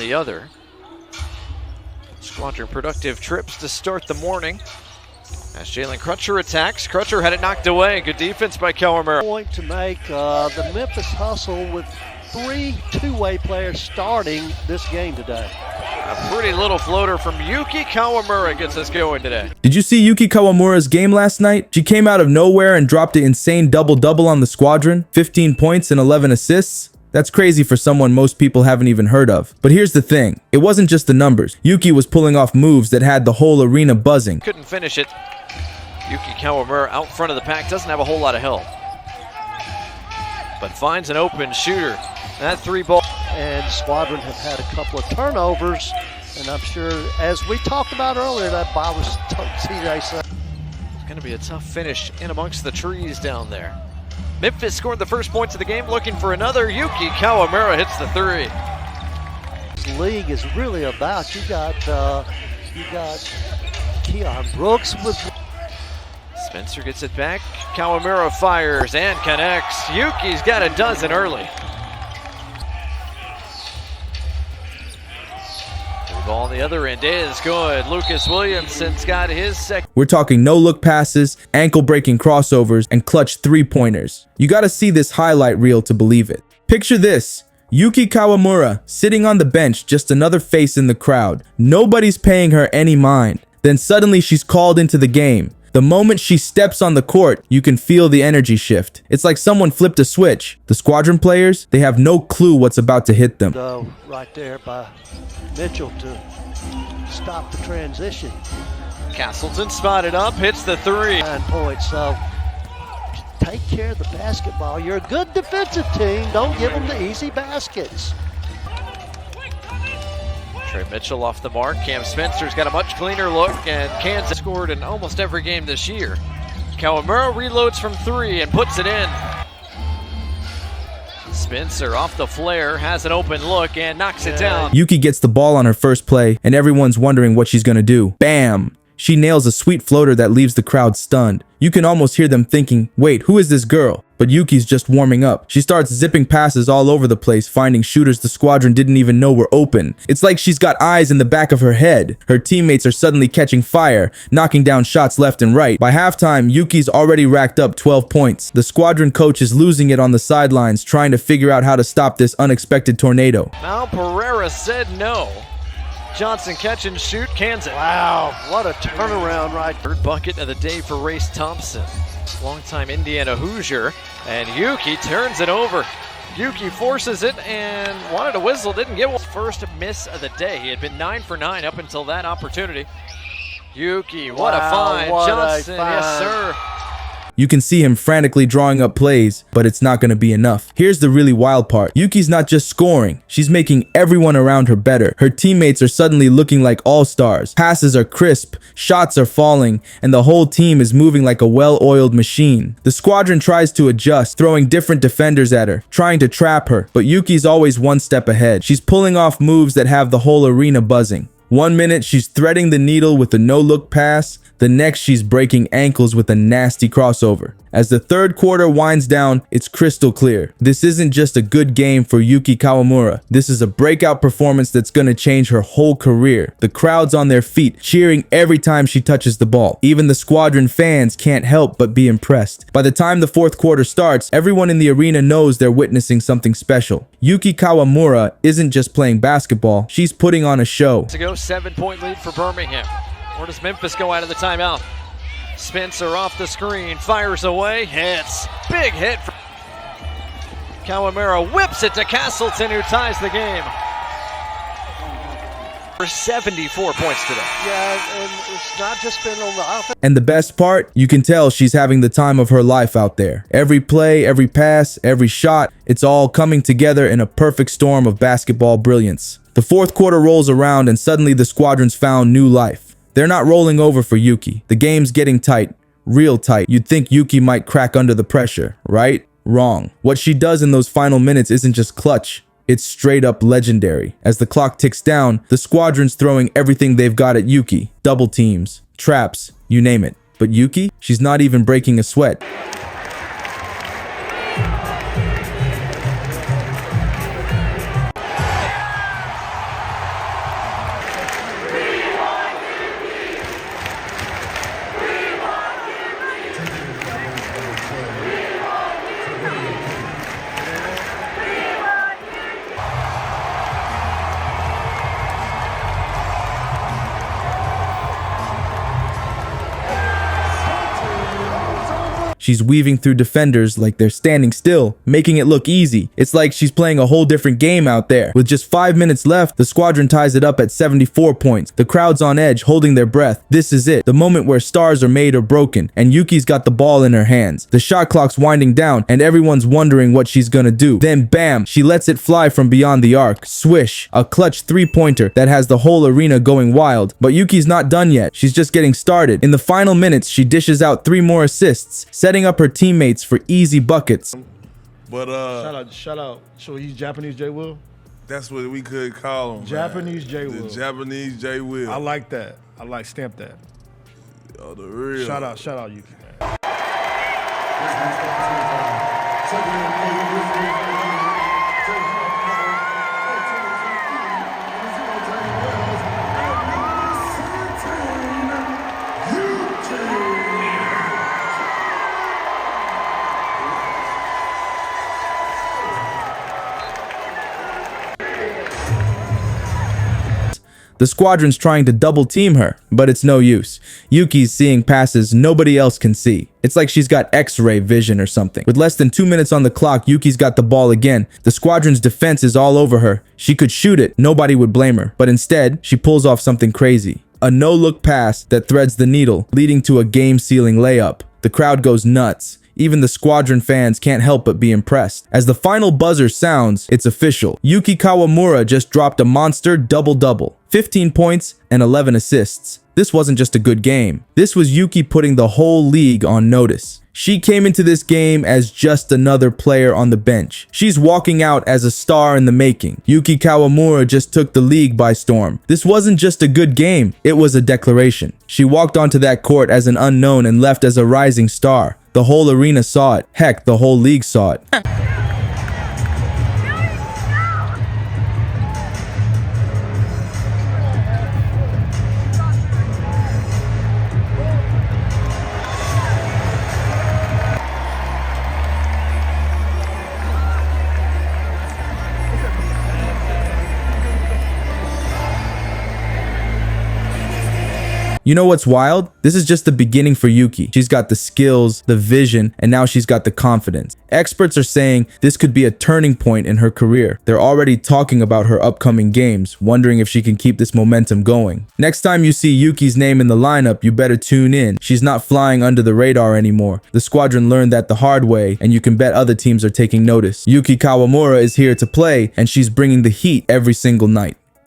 the other. Squadron productive trips to start the morning. As Jalen Crutcher attacks, Crutcher had it knocked away. Good defense by Kawamura. Point to make the Memphis Hustle with 3 two-way players starting this game today. A pretty little floater from Yuki Kawamura gets us going today. Did you see Yuki Kawamura's game last night? She came out of nowhere and dropped an insane double-double on the Squadron. 15 points and 11 assists. That's crazy for someone most people haven't even heard of. But here's the thing. It wasn't just the numbers. Yuki was pulling off moves that had the whole arena buzzing. Couldn't finish it. Yuki Kawamura out front of the pack, doesn't have a whole lot of help, but finds an open shooter. That 3-ball. And Squadron have had a couple of turnovers, and I'm sure, as we talked about earlier, that bothers TJ. It's going to be a tough finish in amongst the trees down there. Memphis scored the first points of the game, looking for another. Yuki Kawamura hits the 3. This league is really about, you got Keon Brooks with. Spencer gets it back. Kawamura fires and connects. Yuki's got a dozen early. The ball on the other end is good. Lucas Williamson's got his second. We're talking no-look passes, ankle-breaking crossovers, and clutch three-pointers. You gotta see this highlight reel to believe it. Picture this. Yuki Kawamura sitting on the bench, just another face in the crowd. Nobody's paying her any mind. Then suddenly she's called into the game. The moment she steps on the court, you can feel the energy shift. It's like someone flipped a switch. The Squadron players, they have no clue what's about to hit them. Right there by Mitchell to stop the transition. Castleton spotted up, hits the 3. 9 points, so take care of the basketball. You're a good defensive team. Don't give them the easy baskets. Trey Mitchell off the mark. Cam Spencer's got a much cleaner look, and Kansas scored in almost every game this year. Kawamura reloads from 3 and puts it in. Spencer off the flare, has an open look and knocks it down. Yuki gets the ball on her first play, and everyone's wondering what she's gonna do. Bam! She nails a sweet floater that leaves the crowd stunned. You can almost hear them thinking, wait, who is this girl? But Yuki's just warming up. She starts zipping passes all over the place, finding shooters the Squadron didn't even know were open. It's like she's got eyes in the back of her head. Her teammates are suddenly catching fire, knocking down shots left and right. By halftime, Yuki's already racked up 12 points. The Squadron coach is losing it on the sidelines, trying to figure out how to stop this unexpected tornado. Mal Pereira said no. Johnson catch and shoot, Kansas. Wow, what a turnaround right there. Third bucket of the day for Race Thompson. Longtime Indiana Hoosier. And Yuki turns it over. Yuki forces it and wanted a whistle, didn't get one. First miss of the day. He had been 9 for 9 up until that opportunity. Yuki, what a find. Johnson, yes sir. You can see him frantically drawing up plays, but it's not going to be enough. Here's the really wild part. Yuki's not just scoring, she's making everyone around her better. Her teammates are suddenly looking like all-stars. Passes are crisp, shots are falling, and the whole team is moving like a well-oiled machine. The Squadron tries to adjust, throwing different defenders at her, trying to trap her, but Yuki's always one step ahead. She's pulling off moves that have the whole arena buzzing. 1 minute, she's threading the needle with a no-look pass. The next, she's breaking ankles with a nasty crossover. As the third quarter winds down, it's crystal clear. This isn't just a good game for Yuki Kawamura. This is a breakout performance that's going to change her whole career. The crowd's on their feet, cheering every time she touches the ball. Even the Squadron fans can't help but be impressed. By the time the fourth quarter starts, everyone in the arena knows they're witnessing something special. Yuki Kawamura isn't just playing basketball, she's putting on a show. To go 7-point lead for Birmingham. Or does Memphis go out of the timeout? Spencer off the screen, fires away, hits. Big hit. Kawamura whips it to Castleton, who ties the game. For 74 points today. Yeah, and it's not just been on the offense. And the best part, you can tell she's having the time of her life out there. Every play, every pass, every shot, it's all coming together in a perfect storm of basketball brilliance. The fourth quarter rolls around and suddenly the Squadron's found new life. They're not rolling over for Yuki. The game's getting tight, real tight. You'd think Yuki might crack under the pressure, right? Wrong. What she does in those final minutes isn't just clutch. It's straight up legendary. As the clock ticks down, the Squadron's throwing everything they've got at Yuki. Double teams, traps, you name it. But Yuki, she's not even breaking a sweat. She's weaving through defenders like they're standing still, making it look easy. It's like she's playing a whole different game out there. With just 5 minutes left, the Squadron ties it up at 74 points. The crowd's on edge, holding their breath. This is it, the moment where stars are made or broken, and Yuki's got the ball in her hands. The shot clock's winding down, and everyone's wondering what she's gonna do. Then bam, she lets it fly from beyond the arc. Swish, a clutch three-pointer that has the whole arena going wild. But Yuki's not done yet. She's just getting started. In the final minutes, she dishes out 3 more assists, setting up her teammates for easy buckets. But shout out. So he's Japanese J Will? that's what we could call him. Japanese J Will. The Japanese J Will. I like that. I like stamp that. Oh, the real. Shout out Yuki, man. The Squadron's trying to double team her, but it's no use. Yuki's seeing passes nobody else can see. It's like she's got X-ray vision or something. With less than 2 minutes on the clock, Yuki's got the ball again. The Squadron's defense is all over her. She could shoot it, nobody would blame her. But instead, she pulls off something crazy. A no-look pass that threads the needle, leading to a game-sealing layup. The crowd goes nuts. Even the Squadron fans can't help but be impressed. As the final buzzer sounds, it's official. Yuki Kawamura just dropped a monster double-double. 15 points and 11 assists. This wasn't just a good game. This was Yuki putting the whole league on notice. She came into this game as just another player on the bench. She's walking out as a star in the making. Yuki Kawamura just took the league by storm. This wasn't just a good game, it was a declaration. She walked onto that court as an unknown and left as a rising star. The whole arena saw it. Heck, the whole league saw it. You know what's wild? This is just the beginning for Yuki. She's got the skills, the vision, and now she's got the confidence. Experts are saying this could be a turning point in her career. They're already talking about her upcoming games, wondering if she can keep this momentum going. Next time you see Yuki's name in the lineup, you better tune in. She's not flying under the radar anymore. The Squadron learned that the hard way, and you can bet other teams are taking notice. Yuki Kawamura is here to play, and she's bringing the heat every single night.